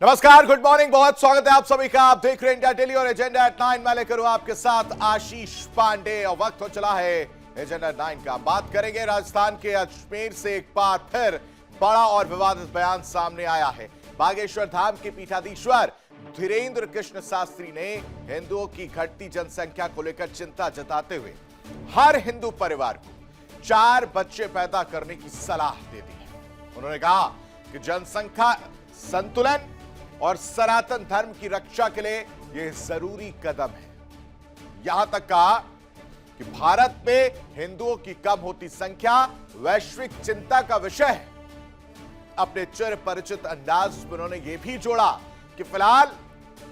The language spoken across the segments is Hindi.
नमस्कार, गुड मॉर्निंग, बहुत स्वागत है आप सभी का। आप देख रहे हैं इंडिया डेली और एजेंडा एट 9 मैं लेकर आपके साथ आशीष पांडे। और वक्त हो चला है एजेंडा 9 का। बात करेंगे राजस्थान के अजमेर से एक बार फिर बड़ा और विवादित बयान सामने आया है। बागेश्वर धाम के पीठाधीश्वर धीरेन्द्र कृष्ण शास्त्री ने हिंदुओं की घटती जनसंख्या को लेकर चिंता जताते हुए हर हिंदू परिवार को 4 बच्चे पैदा करने की सलाह दे दी है। उन्होंने कहा कि जनसंख्या संतुलन और सनातन धर्म की रक्षा के लिए यह जरूरी कदम है। यहां तक कहा कि भारत में हिंदुओं की कम होती संख्या वैश्विक चिंता का विषय है। अपने चिर परिचित अंदाज में उन्होंने यह भी जोड़ा कि फिलहाल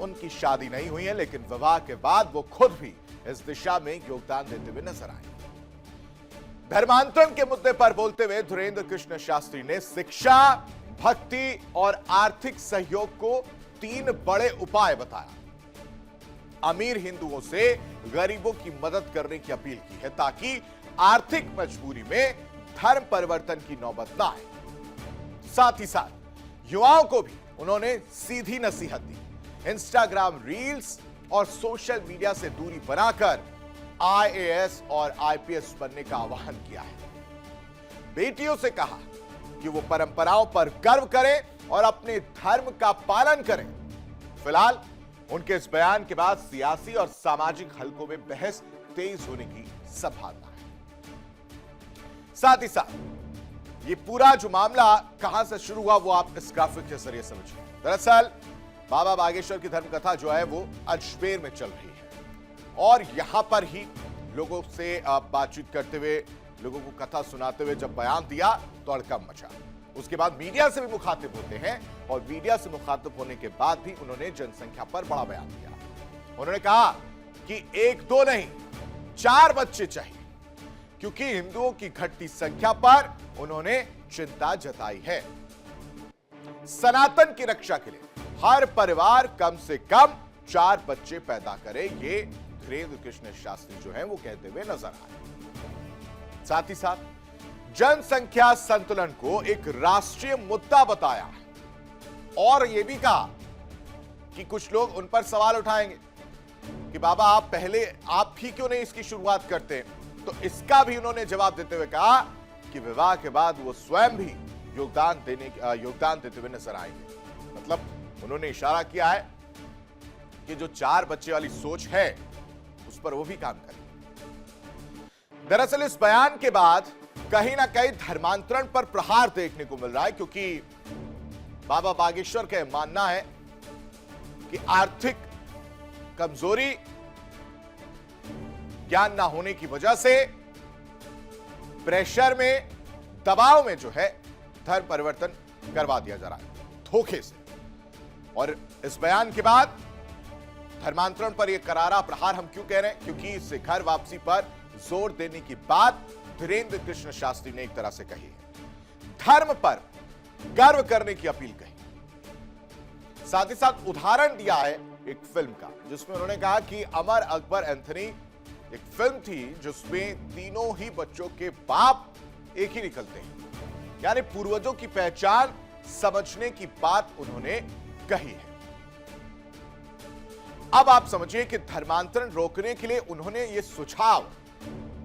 उनकी शादी नहीं हुई है, लेकिन विवाह के बाद वो खुद भी इस दिशा में योगदान देते हुए नजर आए। धर्मांतरण के मुद्दे पर बोलते हुए धीरेन्द्र कृष्ण शास्त्री ने शिक्षा, भक्ति और आर्थिक सहयोग को 3 बड़े उपाय बताया। अमीर हिंदुओं से गरीबों की मदद करने की अपील की है ताकि आर्थिक मजबूरी में धर्म परिवर्तन की नौबत ना आए। साथ ही साथ युवाओं को भी उन्होंने सीधी नसीहत दी। इंस्टाग्राम रील्स और सोशल मीडिया से दूरी बनाकर आईएएस और आईपीएस बनने का आह्वान किया है। बेटियों से कहा कि वो परंपराओं पर गर्व करें और अपने धर्म का पालन करें। फिलहाल उनके इस बयान के बाद सियासी और सामाजिक हलकों में बहस तेज होने की संभावना है। साथ ही साथ ये पूरा जो मामला कहां से शुरू हुआ वो आप इस ग्राफिक के जरिए समझिए। दरअसल बाबा बागेश्वर की धर्म कथा जो है वो अजमेर में चल रही है और यहां पर ही लोगों से बातचीत करते हुए, लोगों को कथा सुनाते हुए जब बयान दिया तो हड़कंप मचा। उसके बाद मीडिया से भी मुखातिब होते हैं और मीडिया से मुखातिब होने के बाद भी उन्होंने जनसंख्या पर बड़ा बयान दिया। उन्होंने कहा कि 1-2 नहीं 4 बच्चे चाहिए, क्योंकि हिंदुओं की घटती संख्या पर उन्होंने चिंता जताई है। सनातन की रक्षा के लिए हर परिवार कम से कम 4 बच्चे पैदा करे, ये धीरेन्द्र कृष्ण शास्त्री जो है वो कहते हुए नजर आए। साथ ही साथ जनसंख्या संतुलन को एक राष्ट्रीय मुद्दा बताया है और यह भी कहा कि कुछ लोग उन पर सवाल उठाएंगे कि बाबा आप ही क्यों नहीं इसकी शुरुआत करते। तो इसका भी उन्होंने जवाब देते हुए कहा कि विवाह के बाद वो स्वयं भी योगदान देते हुए नजर आएंगे। मतलब उन्होंने इशारा किया है कि जो 4 बच्चे वाली सोच है उस पर वो भी काम करें। दरअसल इस बयान के बाद कहीं ना कहीं धर्मांतरण पर प्रहार देखने को मिल रहा है, क्योंकि बाबा बागेश्वर का मानना है कि आर्थिक कमजोरी, ज्ञान ना होने की वजह से, प्रेशर में, दबाव में जो है धर्म परिवर्तन करवा दिया जा रहा है धोखे से। और इस बयान के बाद धर्मांतरण पर यह करारा प्रहार हम क्यों कह रहे हैं, क्योंकि इससे घर वापसी पर जोर देने की बात धीरेन्द्र कृष्ण शास्त्री ने एक तरह से कही है। धर्म पर गर्व करने की अपील कही। साथ ही साथ उदाहरण दिया है एक फिल्म का, जिसमें उन्होंने कहा कि अमर अकबर एंथनी एक फिल्म थी जिसमें तीनों ही बच्चों के बाप एक ही निकलते हैं, यानी पूर्वजों की पहचान समझने की बात उन्होंने कही है। अब आप समझिए कि धर्मांतरण रोकने के लिए उन्होंने यह सुझाव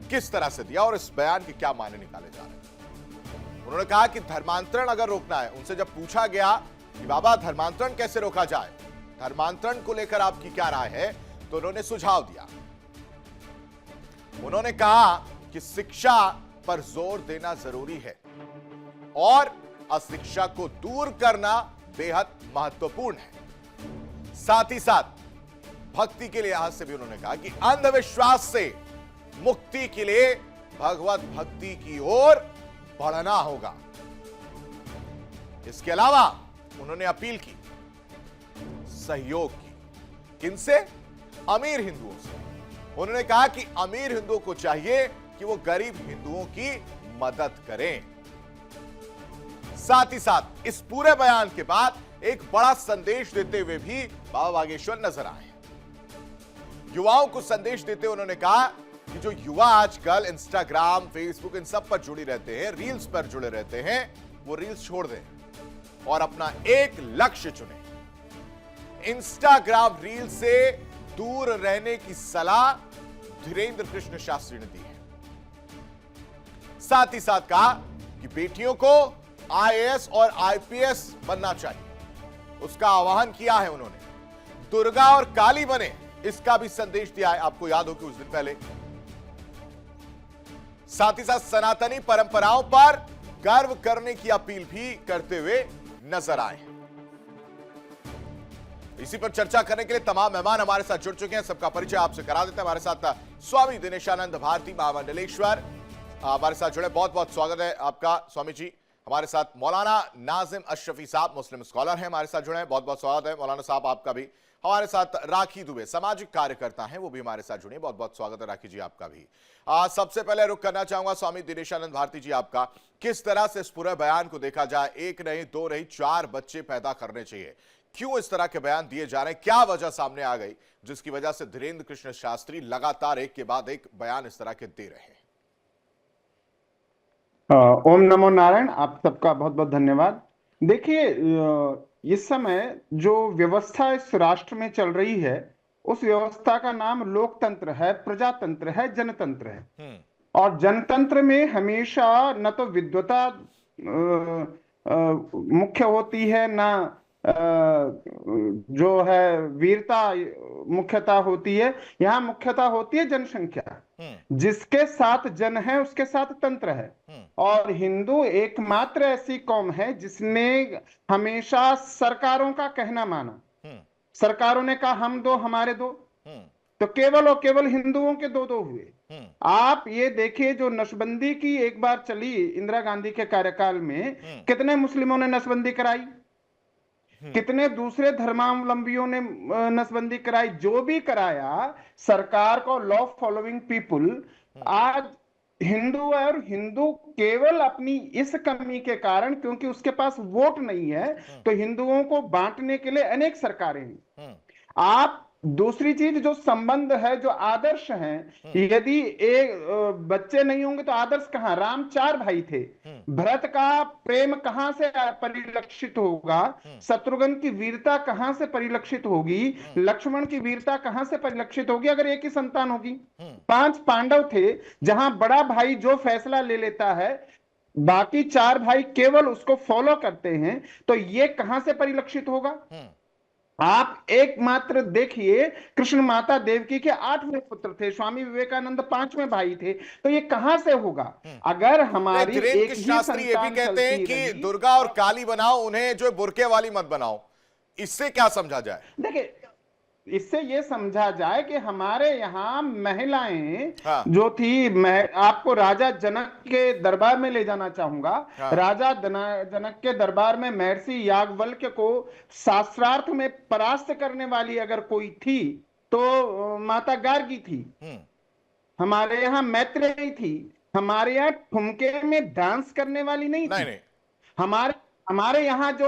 किस तरह से दिया और इस बयान के क्या मायने निकाले जा रहे हैं। उन्होंने कहा कि धर्मांतरण अगर रोकना है, उनसे जब पूछा गया कि बाबा धर्मांतरण कैसे रोका जाए, धर्मांतरण को लेकर आपकी क्या राय है, तो उन्होंने सुझाव दिया। उन्होंने कहा कि शिक्षा पर जोर देना जरूरी है और अशिक्षा को दूर करना बेहद महत्वपूर्ण है। साथ ही साथ भक्ति के लिहाज से भी उन्होंने कहा कि अंधविश्वास से मुक्ति के लिए भगवत भक्ति की ओर बढ़ना होगा। इसके अलावा उन्होंने अपील की सहयोग की। किनसे? अमीर हिंदुओं से। उन्होंने कहा कि अमीर हिंदुओं को चाहिए कि वो गरीब हिंदुओं की मदद करें। साथ ही साथ इस पूरे बयान के बाद एक बड़ा संदेश देते हुए भी बाबा बागेश्वर नजर आए। युवाओं को संदेश देते हुए उन्होंने कहा कि जो युवा आजकल इंस्टाग्राम, फेसबुक इन सब पर जुड़े रहते हैं, रील्स पर जुड़े रहते हैं, वो रील्स छोड़ दें और अपना एक लक्ष्य चुनें। इंस्टाग्राम रील से दूर रहने की सलाह धीरेन्द्र कृष्ण शास्त्री ने दी है। साथ ही साथ कहा कि बेटियों को आईएएस और आईपीएस बनना चाहिए, उसका आह्वान किया है उन्होंने। दुर्गा और काली बने, इसका भी संदेश दिया है। आपको याद हो कि उस दिन पहले साथ ही साथ सनातनी परंपराओं पर गर्व करने की अपील भी करते हुए नजर आए। इसी पर चर्चा करने के लिए तमाम मेहमान हमारे साथ जुड़ चुके हैं। सबका परिचय आपसे करा देते हैं। हमारे साथ स्वामी दिनेशानंद भारती महामंडलेश्वर हमारे साथ जुड़े, बहुत बहुत स्वागत है आपका स्वामी जी। हमारे साथ मौलाना नाजिम अशरफी साहब मुस्लिम स्कॉलर हैं, हमारे साथ जुड़े हैं, बहुत बहुत स्वागत है मौलाना साहब आपका भी। हमारे साथ राखी दुबे सामाजिक कार्यकर्ता हैं, वो भी हमारे साथ जुड़े, बहुत बहुत स्वागत है राखी जी आपका भी। सबसे पहले रुख करना चाहूंगा स्वामी दिनेशानंद भारती जी आपका, किस तरह से इस पूरे बयान को देखा जाए? एक नहीं, दो नहीं, 4 बच्चे पैदा करने चाहिए, क्यों इस तरह के बयान दिए जा रहे हैं? क्या वजह सामने आ गई जिसकी वजह से धीरेन्द्र कृष्ण शास्त्री लगातार एक के बाद एक बयान इस तरह के दे रहे हैं? ओम नमो नारायण। आप सबका बहुत बहुत धन्यवाद। देखिए, इस समय जो व्यवस्था इस राष्ट्र में चल रही है, उस व्यवस्था का नाम लोकतंत्र है, प्रजातंत्र है, जनतंत्र है। और जनतंत्र में हमेशा न तो विद्वता मुख्य होती है, न जो है वीरता मुख्यता होती है। यहाँ मुख्यता होती है जनसंख्या। जिसके साथ जन है उसके साथ तंत्र है। और हिंदू एकमात्र ऐसी कौम है जिसने हमेशा सरकारों का कहना माना। सरकारों ने कहा हम दो हमारे दो, तो केवल और केवल हिंदुओं के दो दो हुए। आप ये देखिए, जो नसबंदी की एक बार चली इंदिरा गांधी के कार्यकाल में, कितने मुस्लिमों ने नसबंदी कराई, कितने दूसरे धर्मावलंबियों ने नसबंदी कराई। जो भी कराया, सरकार को लॉ फॉलोइंग पीपुल आज हिंदू है, और हिंदू केवल अपनी इस कमी के कारण, क्योंकि उसके पास वोट नहीं है, तो हिंदुओं को बांटने के लिए अनेक सरकारें हैं। आप दूसरी चीज, जो संबंध है, जो आदर्श हैं, यदि एक बच्चे नहीं होंगे तो आदर्श कहां? राम 4 भाई थे, भरत का प्रेम कहां से परिलक्षित होगा? शत्रुघ्न की वीरता कहां से परिलक्षित होगी? लक्ष्मण की वीरता कहां से परिलक्षित होगी अगर एक ही संतान होगी? 5 पांडव थे, जहां बड़ा भाई जो फैसला ले लेता है, बाकी 4 भाई केवल उसको फॉलो करते हैं, तो ये कहां से परिलक्षित होगा? आप एकमात्र देखिए, कृष्ण माता देवकी के 8वें पुत्र थे, स्वामी विवेकानंद 5वें भाई थे, तो ये कहां से होगा? अगर हमारी एक ही शास्त्री ये भी कहते हैं कि दुर्गा और काली बनाओ, उन्हें जो बुरके वाली मत बनाओ, इससे क्या समझा जाए? देखिए, इससे ये समझा जाए कि हमारे यहाँ महिलाएं जो थी, मैं आपको राजा जनक के दरबार में ले जाना चाहूंगा। राजा जनक के दरबार में महर्षि याज्ञवल्क्य को शास्त्रार्थ में परास्त करने वाली अगर कोई थी तो माता गार्गी थी। हमारे यहाँ मैत्रेयी थी। हमारे यहाँ ठुमके में डांस करने वाली नहीं थी। हमारे यहाँ जो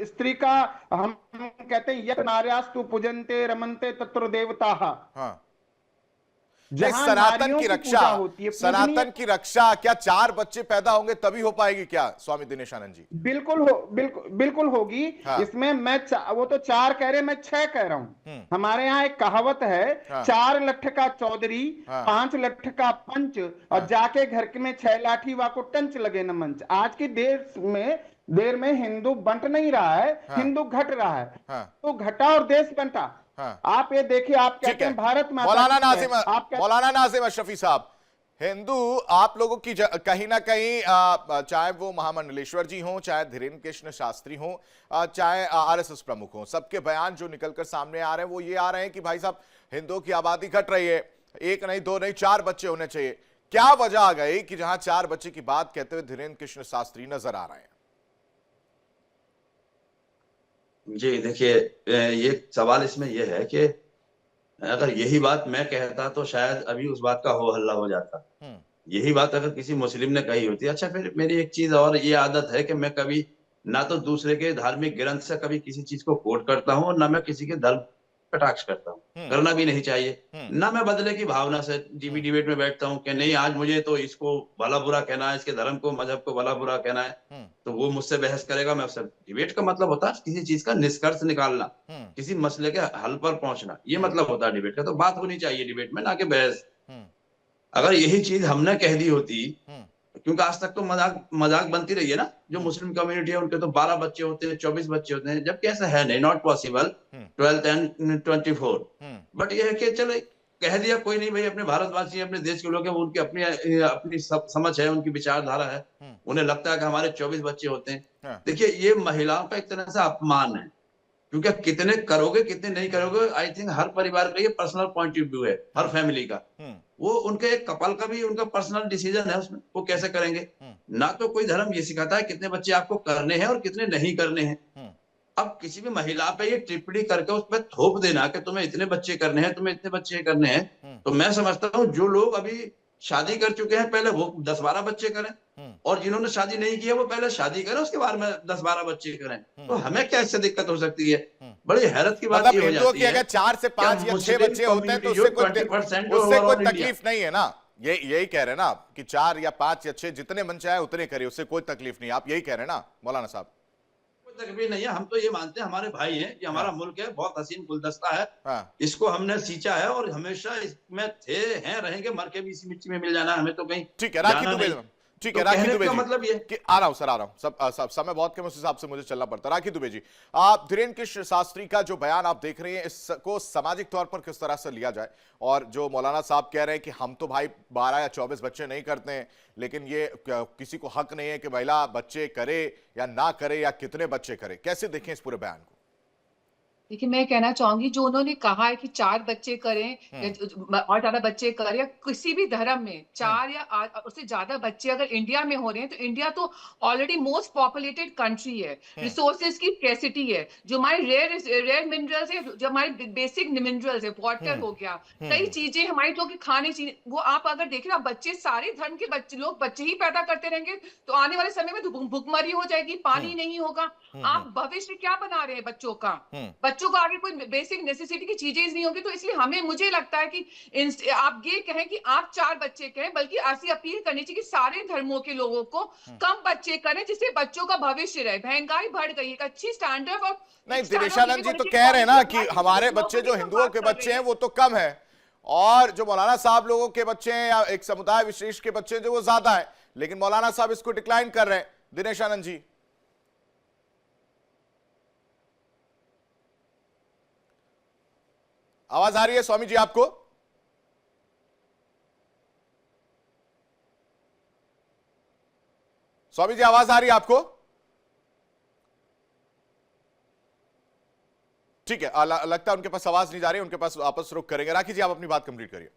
स्त्री का हम कहते हैं यत् नार्यास्तु पूजन्ते रमन्ते तत्र देवताः। सनातन की रक्षा होती है, सनातन की रक्षा क्या 4 बच्चे पैदा होंगे तभी हो पाएगी क्या स्वामी दिनेशानंद जी? बिल्कुल होगी। इसमें मैं वो तो 4 कह रहे, मैं 6 कह रहा हूं। हमारे यहाँ एक कहावत है, 4 लठ का चौधरी, 5 लठ का पंच, और जाके घर में 6 लाठी वाको टंच लगे न मंच। आज की देर में हिंदू बंट नहीं रहा है, हिंदू घट रहा है। तो घटा और देश बंटा। आप ये देखिए, आप कहते हैं भारत माता। मौलाना नाजिम अशरफी साहब, हिंदू आप लोगों की कहीं ना कहीं, चाहे वो महामंडलेश्वर जी हों, चाहे धीरेन्द्र कृष्ण शास्त्री हों, चाहे आरएसएस प्रमुख हों, सबके बयान जो निकलकर सामने आ रहे हैं वो ये आ रहे हैं कि भाई साहब, हिंदुओं की आबादी घट रही है, 1 नहीं 2 नहीं 4 बच्चे होने चाहिए। क्या वजह आ गई कि जहां 4 बच्चे की बात कहते हुए धीरेन्द्र कृष्ण शास्त्री नजर आ रहे हैं? जी देखिए, ये सवाल इसमें यह है कि अगर यही बात मैं कहता तो शायद अभी उस बात का हो हल्ला हो जाता। यही बात अगर किसी मुस्लिम ने कही होती। अच्छा, फिर मेरी एक चीज और ये आदत है कि मैं कभी ना तो दूसरे के धार्मिक ग्रंथ से कभी किसी चीज को कोट करता हूँ और ना मैं किसी के धर्म कटाक्ष करता हूँ, करना भी नहीं चाहिए। ना मैं बदले की भावना से डिबेट में बैठता हूँ कि नहीं आज मुझे तो इसको भला बुरा कहना है, इसके धर्म को मजहब को भला बुरा कहना है, तो वो मुझसे बहस करेगा, मैं उससे। डिबेट का मतलब होता है किसी चीज का निष्कर्ष निकालना, किसी मसले के हल पर पहुंचना, ये मतलब होता है डिबेट का। तो बात होनी चाहिए डिबेट में, ना कि बहस। अगर यही चीज हमने कह दी होती, क्योंकि आज तक तो मजाक मजाक बनती रही है ना, जो मुस्लिम कम्युनिटी है उनके तो 12 बच्चे होते हैं, 24 बच्चे होते हैं, जबकि ऐसा है नहीं, नॉट पॉसिबल 12 एंड 24। बट ये है कि चलो कह दिया, कोई नहीं भाई, अपने भारतवासी अपने देश के लोग हैं, उनकी अपनी अपनी समझ है, उनकी विचारधारा है, उन्हें लगता है कि हमारे 24 बच्चे होते हैं। देखिए ये महिलाओं का एक तरह से अपमान है, क्योंकि कितने करोगे कितने नहीं करोगे, आई थिंक हर परिवार का ये पर्सनल पॉइंट ऑफ व्यू है, हर फैमिली का। वो उनके एक कपल का भी उनका पर्सनल डिसीजन है, उसमें वो कैसे करेंगे। ना तो कोई धर्म ये सिखाता है कितने बच्चे आपको करने हैं और कितने नहीं करने हैं। अब किसी भी महिला पे ये टिप्पणी करके उस पर थोप देना कि तुम्हें इतने बच्चे करने हैं, तुम्हें इतने बच्चे करने हैं, तो मैं समझता हूँ जो लोग अभी शादी कर चुके हैं पहले वो 10-12 बच्चे करें, और जिन्होंने शादी नहीं की है वो पहले शादी करें, उसके बाद में 10-12 बच्चे करें। तो हमें क्या इससे दिक्कत हो सकती है? बड़ी हैरत की बात मतलब ये हो हिंदुओं जाती की है, अगर 4 से 5 या 6 बच्चे होते हैं तो उससे कोई 20% तकलीफ नहीं है ना? यही कह रहे हैं ना आप कि 4 या 5 या 6 जितने मन चाहे उतने करिए, उससे कोई तकलीफ नहीं। आप यही कह रहे हैं ना मौलाना साहब? कोई तकलीफ नहीं है, हम तो ये मानते हैं हमारे भाई हैं, ये हमारा मुल्क है, बहुत हसीन गुलदस्ता है, हाँ। इसको हमने सींचा है और हमेशा इसमें थे हैं रहेंगे, मर के भी इसी मिट्टी में मिल जाना, हमें तो कहीं ठीक है राखी जाना दुबे, नहीं। ठीक है तो राखी कहने दुबे का जी, मतलब ये कि आ रहा हूं सब समय बहुत कम, उस हिसाब से मुझे चलना पड़ता है। राखी दुबे जी, आप धीरेन्द्र कृष्ण शास्त्री का जो बयान आप देख रहे हैं, इसको सामाजिक तौर पर किस तरह से लिया जाए? और जो मौलाना साहब कह रहे हैं कि हम तो भाई 12 या 24 बच्चे नहीं करते हैं, लेकिन ये किसी को हक नहीं है कि महिला बच्चे करे या ना करे या कितने बच्चे करे, कैसे देखें इस पूरे बयान को? देखिए मैं कहना चाहूंगी, जो उन्होंने कहा है कि 4 बच्चे करें या और ज्यादा बच्चे करें, या किसी भी धर्म में 4 या उससे ज्यादा बच्चे अगर इंडिया में हो रहे हैं, तो इंडिया तो ऑलरेडी मोस्ट पॉपुलेटेड कंट्री है, रिसोर्सेज की स्कैर्सिटी है, जो हमारे रेयर मिनरल्स है, जो हमारे बेसिक मिनरल्स है, वाटर हो गया, कई चीजें हमारी जो कि खाने चीजें, वो आप अगर देखें ना, बच्चे सारे धर्म के बच्चे लोग बच्चे ही पैदा करते रहेंगे तो आने वाले समय में तो भुखमरी हो जाएगी, पानी नहीं होगा। आप भविष्य क्या बना रहे हैं बच्चों का? बच्चों को आगे कोई बेसिक नेसेसिटी की चीजें नहीं होगी। तो इसलिए हमें, मुझे लगता है कि आप ये कहें कि आप 4 बच्चे कहें, बल्कि ऐसी अपील करनी चाहिए कि सारे धर्मों के लोगों को कम बच्चे करें, जिससे बच्चों का भविष्य रहे। महंगाई बढ़ गई, एक अच्छी स्टैंडर्ड और नहीं, दिनेशानंद जी तो कह रहे हैं ना कि हमारे बच्चे जो हिंदुओं के बच्चे हैं वो तो कम है, और जो मौलाना साहब लोगों के बच्चे हैं या एक समुदाय विशेष के बच्चे जो वो ज्यादा है, लेकिन मौलाना साहब इसको डिक्लाइन कर रहे हैं। दिनेशानंद जी, आवाज आ रही है स्वामी जी आपको? स्वामी जी आवाज आ रही है आपको? ठीक है, लगता है उनके पास आवाज नहीं जा रही, उनके पास वापस रुक करेंगे। राखी जी आप अपनी बात कंप्लीट करिए।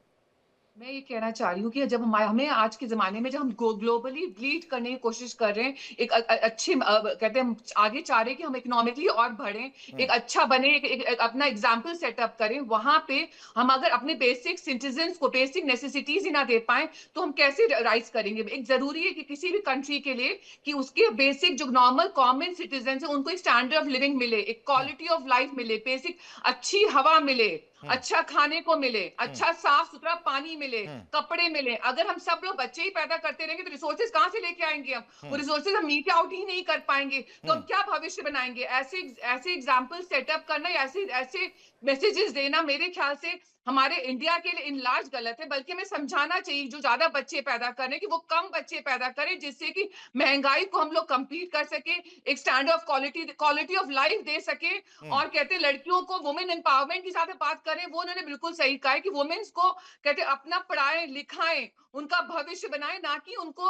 मैं ये कहना चाह रही हूँ कि जब हमें आज के जमाने में जब हम ग्लोबली लीड करने की कोशिश कर रहे हैं, एक अच्छे कहते हैं हम आगे चाह रहे हैं कि हम इकोनॉमिकली और बढ़ें, एक अच्छा बने, एक अपना एग्जाम्पल सेटअप करें, वहां पे हम अगर अपने बेसिक सिटीजन्स को बेसिक नेसेसिटीज ही ना दे पाए तो हम कैसे राइज करेंगे? एक जरूरी है कि किसी भी कंट्री के लिए कि उसके बेसिक जो नॉर्मल कॉमन सिटीजन है उनको एक स्टैंडर्ड ऑफ लिविंग मिले, एक क्वालिटी ऑफ लाइफ मिले, बेसिक अच्छी हवा मिले, अच्छा खाने को मिले, अच्छा साफ सुथरा पानी मिले, कपड़े मिले। अगर हम सब लोग बच्चे ही पैदा करते रहेंगे तो रिसोर्सेज कहां से लेके आएंगे? हम वो रिसोर्सेज हम मीट आउट ही नहीं कर पाएंगे, तो हम क्या भविष्य बनाएंगे? ऐसे एग्जाम्पल सेटअप करना, ऐसे मैसेजेस देना मेरे ख्याल से हमारे इंडिया के लिए इन लार्ज गलत है। बल्कि हमें समझाना चाहिए जो ज्यादा बच्चे पैदा करें कि वो कम बच्चे पैदा करें, जिससे कि महंगाई को हम लोग कंप्लीट कर सके, एक standard of quality of life दे सके। और कहते हैं लड़कियों को वुमेन एम्पावरमेंट की साथ बात करें, वो उन्होंने बिल्कुल सही कहा है कि वुमेन्स को कहते हैं अपना पढ़ाएं लिखाएं, उनका भविष्य बनाएं, ना कि उनको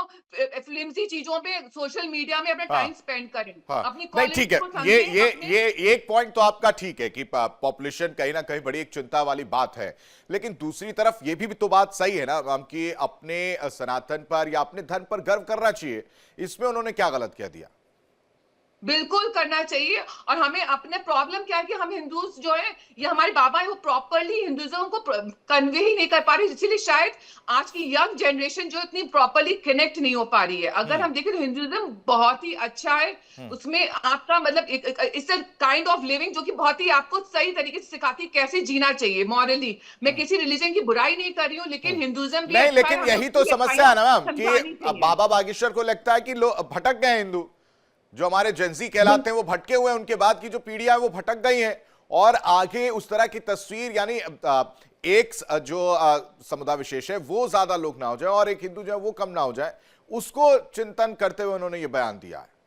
फ्लिम्सी चीजों पे सोशल मीडिया में अपना टाइम स्पेंड करें। अपनी नहीं ठीक है, ये एक पॉइंट तो आपका ठीक है कि पॉपुलेशन कहीं ना कहीं बड़ी एक चिंता वाली बात है, लेकिन दूसरी तरफ ये भी तो बात सही है ना हम कि अपने सनातन पर या अपने धर्म पर गर्व करना चाहिए। इसमें उन्होंने क्या गलत कह दिया? बिल्कुल करना चाहिए। और हमें अपने प्रॉब्लम क्या है कि हम हिंदूज जो है, ये हमारे बाबा है, वो प्रॉपरली हिंदुइज्म को कन्वे ही नहीं कर पा रही, इसीलिए शायद आज की यंग जनरेशन जो इतनी प्रॉपरली कनेक्ट नहीं हो पा रही है। अगर हम देखें तो हिंदुइज्म बहुत ही अच्छा है, उसमें आपका मतलब it's a kind of living जो कि बहुत ही आपको सही तरीके से सिखाती है कैसे जीना चाहिए मॉरली। मैं किसी रिलीजन की बुराई नहीं कर रही हूँ, लेकिन हिंदुइज्म भी नहीं, अच्छा लेकिन है, यही तो समस्या है ना मैम कि समझानी अब चाहिए। बाबा बागेश्वर को लगता है कि लोग भटक गए हिंदू, जो हमारे जेंजी कहलाते हैं वो भटके हुए हैं, उनके बाद की जो पीढ़ियां हैं वो भटक गई हैं, और आगे उस तरह की तस्वीर यानी एक जो समुदाय विशेष है वो ज्यादा लोग ना हो जाए और एक हिंदू जो है वो कम ना हो जाए, उसको चिंतन करते हुए उन्होंने ये बयान दिया है।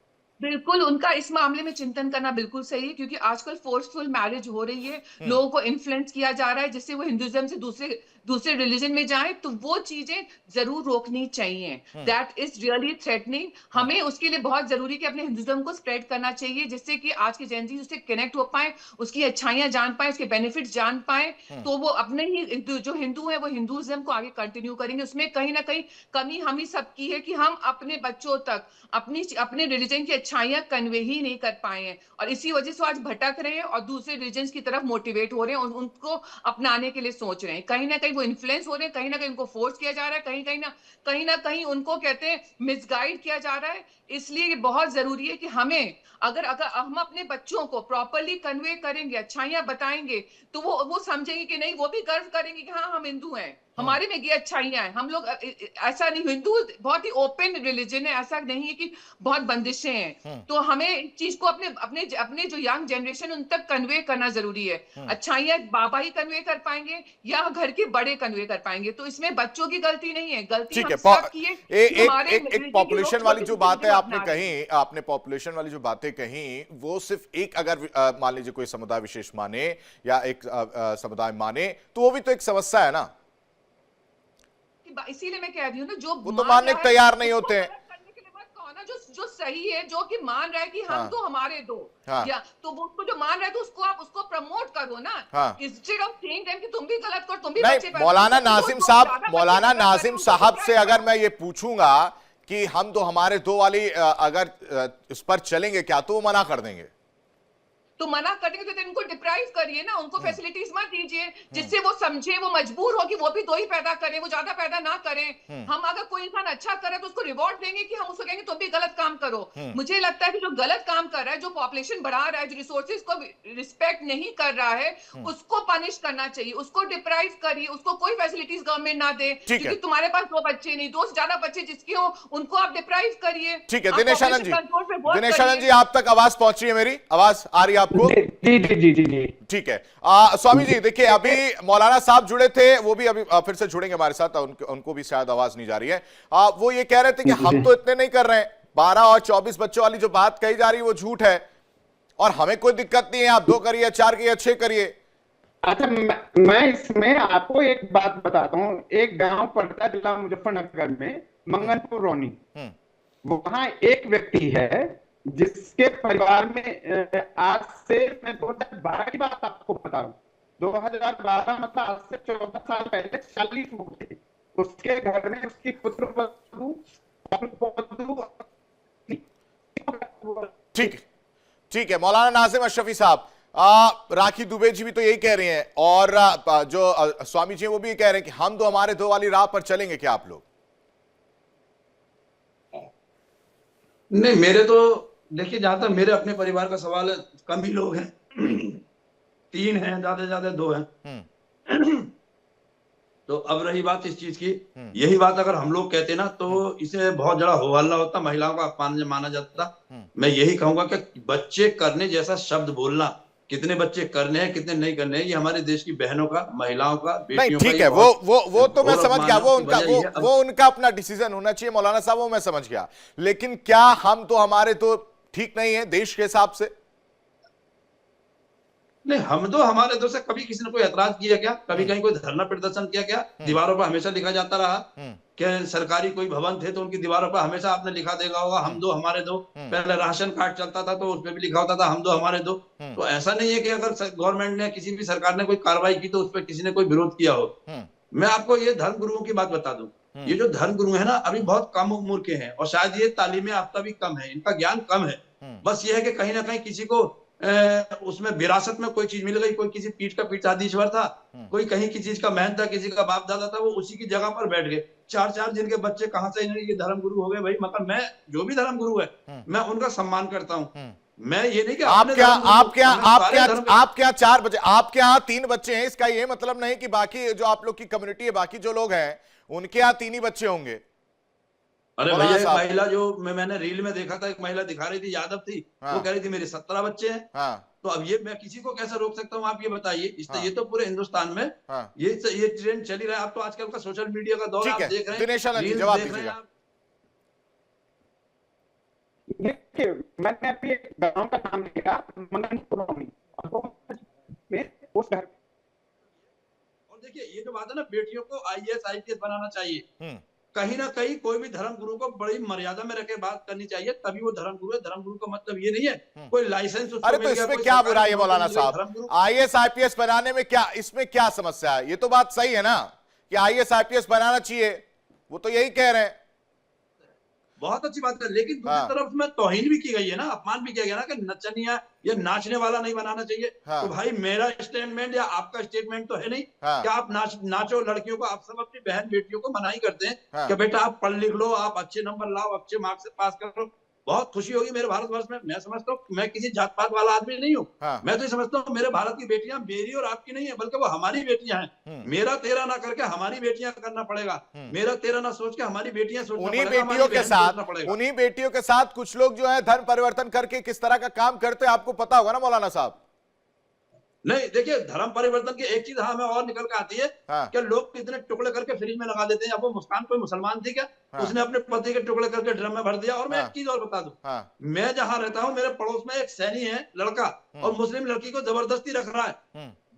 बिल्कुल, उनका इस मामले में चिंतन करना बिल्कुल सही है, क्योंकि आजकल फोर्सफुल मैरिज हो रही है, लोगों को इन्फ्लुएंस किया जा रहा है जिससे वो हिंदुइज्म से दूसरे दूसरे रिलीजन में जाएं, तो वो चीजें जरूर रोकनी चाहिए। That is really threatening. हमें उसके लिए बहुत जरूरी कि अपने हिंदुइज्म को स्प्रेड करना चाहिए, जिससे कि आज के जेन जी उससे कनेक्ट हो पाए, उसकी अच्छाइयां जान पाए, उसके बेनिफिट्स जान पाए, तो वो अपने ही जो हिंदू है वो हिंदुइज्म को आगे कंटिन्यू करेंगे। उसमें कहीं ना कहीं कमी हम ही सबकी है कि हम अपने बच्चों तक अपने रिलीजन की अच्छाइयां कन्वे ही नहीं कर पाए हैं, और इसी वजह से आज भटक रहे हैं और दूसरे रिलीजन की तरफ मोटिवेट हो रहे हैं और उनको अपनाने के लिए सोच रहे हैं। कहीं ना कहीं वो इन्फ्लुएंस हो रहे हैं, कहीं ना कहीं उनको फोर्स किया जा रहा है, कहीं ना कहीं उनको कहते हैं मिसगाइड किया जा रहा है। इसलिए ये बहुत जरूरी है कि हमें अगर अगर हम अपने बच्चों को प्रॉपरली कन्वे करेंगे, अच्छाइयां बताएंगे, तो वो समझेंगे कि नहीं, वो भी गर्व करेंगे कि हाँ हम हिंदू हैं, हमारे में ये अच्छाइयां हैं। हम लोग ऐसा नहीं, हिंदू बहुत ही ओपन रिलीजन है, ऐसा नहीं है कि बहुत बंदिशें हैं। तो हमें इस चीज को अपने अपने अपने जो यंग जनरेशन उन तक कन्वे करना जरूरी है। अच्छाइयां बाबा ही कन्वे कर पाएंगे या घर के बड़े कन्वे कर पाएंगे, तो इसमें बच्चों की गलती नहीं है, गलती ठीक हम है। सब की है कि एक हमारे एक एक religion के पॉपुलेशन लोग वाली छोटे जो से बात है चीजों को आपने अपना रहे हैं। कही, आपने पॉपुलेशन वाली जो बातें कही, वो सिर्फ एक अगर मान लीजिए कोई समुदाय विशेष माने या एक समुदाय माने, तो वो भी तो एक समस्या है ना। इसीलिए मैं कह रही हूँ ना, जो वो तो मान मानने रहा को है तैयार नहीं उसको होते हैं। गलत करने के लिए मत कहो ना, जो सही है, जो कि मान रहा है कि हम हाँ। तो हमारे दो, हाँ। या तो वो उसको जो मान रहा है तो उसको आप उसको प्रमोट करो ना, हाँ। इंस्टेड ऑफ सेइंग देम कि तुम भी गलत करो, तुम भी नहीं, बच्चे पैदा मौलाना करो, नाजिम जो साहब, ज्यादा बच्चे मौलाना पैदा कर रहे हैं, नाजिम उनको साहब से डिप्राइव अगर करो। मैं ये पूछूंगा कि हम तो हमारे दो वाली अगर इस पर चलेंगे क्या, तो वो मना कर देंगे। तो मना करेंगे तो इनको डिप्राइव करिए ना, उनको फैसिलिटीज मत दीजिए, जिससे वो समझे, वो मजबूर हो कि वो भी दो ही पैदा करें, वो ज्यादा पैदा ना करें। हम अगर कोई इंसान अच्छा करे तो उसको रिवॉर्ड देंगे कि हम उसको कहेंगे तुम भी गलत काम करो। मुझे लगता है कि जो गलत काम कर रहा है, जो पॉपुलेशन बढ़ा रहा है, जो रिसोर्सेज को रिस्पेक्ट नहीं कर रहा है, उसको पनिश करना चाहिए, उसको डिप्राइव करिए, उसको कोई फैसिलिटीज गवर्नमेंट ना दे, ठीक है। क्योंकि तुम्हारे पास दो बच्चे नहीं, दो से ज्यादा बच्चे जिसके हो उनको आप डिप्राइव करिए। ठीक है आप दिनेश आनंद population जी, control पे work दिनेश आनंद करिए। जी, आप तक आवाज पहुंच रही है? मेरी आवाज आ रही है आपको? जी जी जी जी जी। ठीक है। स्वामी जी देखिए, अभी मौलाना साहब जुड़े थे, वो भी अभी फिर से जुड़ेंगे हमारे साथ, उनको भी शायद आवाज नहीं जा रही है। वो ये कह रहे थे कि हम तो इतने नहीं कर रहे हैं, 12 और 24 बच्चों वाली जो बात कही जा रही है वो झूठ है, और हमें कोई दिक्कत नहीं है, आप 2 करिए, 4 करिए, 6 करिए। अच्छा, मैं इसमें आपको एक बात बताता हूँ। एक गांव पड़ता है जिला मुजफ्फरनगर में, मंगनपुर रोनी। वहां एक व्यक्ति है जिसके परिवार में आज से, मैं 2012 की बात आपको बता रहा हूँ, 2012 मतलब आज से 14 साल पहले 40 लोग थे। उसके घर में उसकी पुत्र ठीक है मौलाना नाजिम अशरफी साहब, राखी दुबे जी भी तो यही कह रहे हैं, और जो स्वामी जी वो भी कह रहे हैं कि हम तो हमारे दो वाली राह पर चलेंगे क्या आप लोग? नहीं, मेरे तो देखिए, जहां तक मेरे अपने परिवार का सवाल है, कम ही लोग हैं, 3 हैं, ज्यादा से ज्यादा 2 हैं। तो अब रही बात इस चीज की, यही बात अगर हम लोग कहते ना तो इसे बहुत बड़ा हो हल्ला होता, महिलाओं का अपमान माना जाता। मैं यही कहूंगा कि बच्चे करने जैसा शब्द बोलना, कितने बच्चे करने हैं कितने नहीं करने हैं, ये हमारे देश की बहनों का, महिलाओं का, बेटियों का। ठीक है, वो तो मैं समझ गया, वो उनका अपना डिसीजन होना चाहिए मौलाना साहब, वो मैं समझ गया। लेकिन क्या हम तो हमारे तो ठीक नहीं है देश के हिसाब से? नहीं, हम तो हमारे दो से कभी किसी ने कोई ऐतराज किया क्या? कभी कहीं कोई धरना प्रदर्शन किया क्या? दीवारों पर हमेशा लिखा जाता रहा कि सरकारी कोई भवन थे तो उनकी दीवारों पर हमेशा आपने लिखा देखा होगा, हम दो हमारे दो। पहले राशन कार्ड चलता था तो उसमें भी लिखा होता था हम दो हमारे दो। तो ऐसा नहीं है कि अगर गवर्नमेंट ने, किसी भी सरकार ने कोई कार्रवाई की तो उस पर किसी ने कोई विरोध किया हो। मैं आपको ये धर्म गुरुओं की बात बता दूं, ये जो धर्म गुरु है ना, अभी बहुत कम उम्र के हैं और शायद ये तालीम याफ्ता भी कम है, इनका ज्ञान कम है। बस ये है कि कहीं ना कहीं किसी को उसमें विरासत में कोई चीज मिल गई, कोई किसी पीठ का पीठाधीश्वर था, कोई कहीं किसी चीज का महंत था, किसी का बाप दादा था, वो उसी की जगह पर बैठ गए। चार जिनके बच्चे कहां से ये धर्म गुरु हो गए भाई। मतलब मैं जो भी धर्म गुरु है मैं उनका सम्मान करता हूं। मैं ये नहीं कि आपके यहाँ 4 बच्चे, आपके यहाँ 3 बच्चे हैं, इसका ये मतलब नहीं कि बाकी जो आप लोग की कम्युनिटी है, बाकी जो लोग हैं उनके यहाँ 3 ही बच्चे होंगे। अरे भैया एक महिला जो मैंने रील में देखा था, एक महिला दिखा रही थी, यादव थी, वो कह रही थी मेरे 17 बच्चे हैं। तो अब ये मैं किसी को कैसे रोक सकता हूँ, आप ये बताइए। ये तो पूरे हिंदुस्तान में ये ट्रेंड चली रहा है। आप तो आजकल का सोशल मीडिया का दौर आप देख रहे हैं, जवाब दीजिएगा। देखिए मैंने अभी एक गांव का नाम लिया, उस घर। और देखिए ये जो बात है ना, बेटियों को IAS IPS बनाना चाहिए। कहीं ना कहीं कोई भी धर्म गुरु को बड़ी मर्यादा में रखे बात करनी चाहिए, तभी वो धर्म गुरु है। धर्म गुरु का मतलब ये नहीं है कोई लाइसेंस। अरे तो इसमें क्या बुराई है मौलाना साहब? IAS IPS बनाने में क्या, इसमें क्या समस्या है? ये तो बात सही है ना कि IAS IPS बनाना चाहिए, वो तो यही कह रहे हैं। बहुत अच्छी बात है, लेकिन दूसरी तरफ में तौहीन भी की गई है ना, अपमान भी किया गया ना कि नचनिया या नाचने वाला नहीं बनाना चाहिए। तो भाई मेरा स्टेटमेंट या आपका स्टेटमेंट तो है नहीं कि आप नाचो लड़कियों को। आप सब अपनी बहन बेटियों को मनाही करते हैं कि बेटा आप पढ़ लिख लो, आप अच्छे नंबर लाओ, अच्छे मार्क्स से पास करो, बहुत खुशी होगी मेरे भारतवर्ष में। मैं समझता हूँ मैं किसी जात पात वाला आदमी नहीं हूँ। मैं तो ये समझता हूँ मेरे भारत की बेटियां मेरी और आपकी नहीं है, बल्कि वो हमारी बेटियां हैं। मेरा तेरा ना करके हमारी बेटियां करना पड़ेगा, मेरा तेरा ना सोच के हमारी बेटियां सोचना पड़ेगा। उन्हीं बेटियों के साथ कुछ लोग जो है धर्म परिवर्तन करके किस तरह का काम करते हैं आपको पता होगा ना मौलाना साहब? नहीं देखिए, धर्म परिवर्तन की एक चीज हमें और निकल के आती है कि लोग कितने टुकड़े करके फ्रिज में लगा देते हैं। अब वो मुस्कान कोई मुसलमान थी क्या? उसने अपने पति के टुकड़े करके ड्रम में भर दिया। और मैं एक चीज और बता दूं, मैं जहां रहता हूं मेरे पड़ोस में एक सैनी है लड़का, और मुस्लिम लड़की को जबरदस्ती रख रहा है,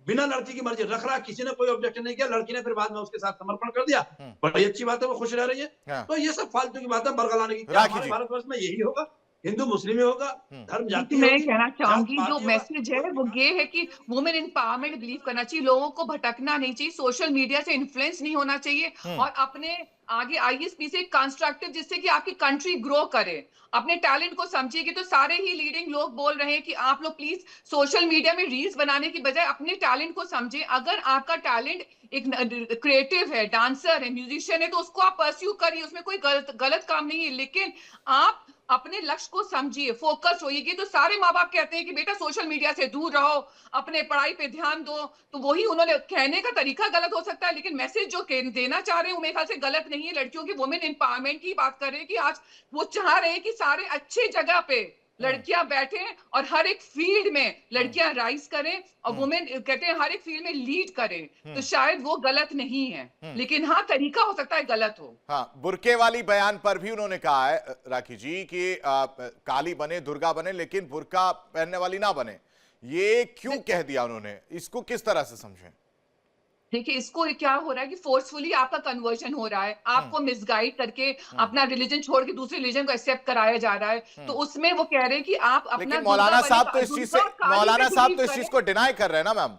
बिना लड़की की मर्जी रख रहा है। किसी ने कोई ऑब्जेक्शन नहीं किया, लड़की ने फिर बाद में उसके साथ समर्पण कर दिया। बड़ी अच्छी बात है, वो खुश रह रही है। तो ये सब फालतू की बात है बरगलाने की। हमारे भारतवर्ष में यही होगा, हिंदू मुस्लिम ही होगा, धर्म जाति। मैं कहना चाहूंगी जो मैसेज है वो ये है कि वुमेन एम्पावरमेंट बिलीव करना चाहिए, लोगों को भटकना नहीं चाहिए, सोशल मीडिया से इन्फ्लुएंस नहीं होना चाहिए, और अपने आगे ISP से कंस्ट्रक्टिव जिससे कि आपकी कंट्री ग्रो करे। अपने टैलेंट को समझिए कि तो सारे ही लीडिंग लोग बोल रहे हैं कि आप लोग प्लीज सोशल मीडिया में रील्स बनाने की बजाय अपने टैलेंट को समझिए। अगर आपका टैलेंट एक क्रिएटिव है, डांसर है, म्यूजिशियन है, तो उसको आप परस्यू करिए, उसमें कोई गलत काम नहीं है। लेकिन आप अपने लक्ष्य को समझिए, फोकस होइए। तो सारे माँ बाप कहते हैं कि बेटा सोशल मीडिया से दूर रहो, अपने पढ़ाई पे ध्यान दो, तो वही उन्होंने कहने का तरीका गलत हो सकता है, लेकिन मैसेज जो देना चाह रहे हैं वो मेरे ख्याल से गलत नहीं है। लड़कियों की वुमेन एम्पावरमेंट की बात कर रहे हैं कि आज वो चाह रहे हैं कि सारे अच्छी जगह पे लड़कियां बैठे और हर एक फील्ड में लड़कियां राइज करें, और वुमेन कहते हैं हर एक फील्ड में लीड करें। तो शायद वो गलत नहीं है, लेकिन हाँ तरीका हो सकता है गलत हो। हाँ, बुर्के वाली बयान पर भी उन्होंने कहा है राखी जी कि काली बने दुर्गा बने लेकिन बुर्का पहनने वाली ना बने। ये क्यों कह दिया उन्होंने, इसको किस तरह से समझें? देखिए इसको क्या हो रहा है कि फोर्सफुली आपका कन्वर्जन हो रहा है, आपको मिसगाइड करके अपना रिलीजन छोड़ के दूसरे रिलीजन को एक्सेप्ट कराया जा रहा है। तो उसमें वो कह रहे हैं कि आप अपना, लेकिन मौलाना साहब तो इस चीज को डिनाई कर रहे हैं ना मैम।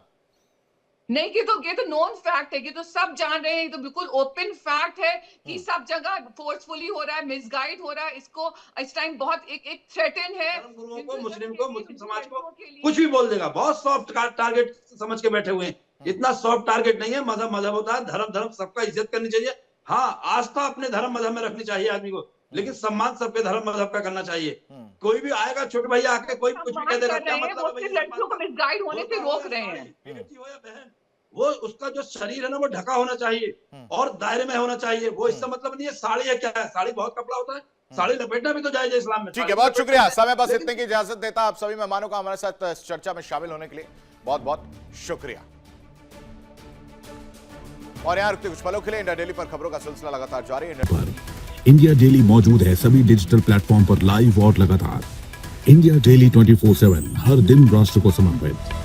नहीं कि तो ये तो नॉन फैक्ट है, कि तो सब जान रहे हैं, तो बिल्कुल ओपन फैक्ट है कि सब जगह फोर्सफुली हो रहा है, मिसगाइड हो रहा है। इसको इस टाइम बहुत एक थ्रेटन है। गुरुओं को, मुस्लिम समाज को कुछ भी बोल देगा, बहुत सॉफ्ट टारगेट समझ के बैठे हुए हैं। इतना सॉफ्ट टारगेट नहीं है। मजहब होता है, धर्म सबका इज्जत करनी चाहिए। हाँ, आस्था अपने धर्म मजहब में रखनी चाहिए आदमी को, लेकिन सम्मान सबके धर्म मजहब का करना चाहिए। कोई भी आएगा छोटे भैया आके कोई कुछ भी कह देगा, क्या मतलब है? लड़कियों को मिसगाइड होने से रोक रहे हैं। बेटी हो या बहन, वो उसका जो शरीर है ना वो ढका होना चाहिए और दायरे में होना चाहिए। वो इसका मतलब नहीं है साड़ी है क्या है, साड़ी बहुत कपड़ा होता है, साड़ी लपेटना भी तो जायज है इस्लाम में। ठीक है, बहुत शुक्रिया। समय बस इतने की इजाजत देता। आप सभी मेहमानों का हमारे साथ इस चर्चा में शामिल होने के लिए बहुत बहुत शुक्रिया। और यहाँ रुकते कुछ पलों के लिए इंडिया डेली पर खबरों का सिलसिला लगातार जारी है। इंडिया डेली मौजूद है सभी डिजिटल प्लेटफॉर्म पर लाइव और लगातार। इंडिया डेली 24/7 हर दिन राष्ट्र को समर्पित।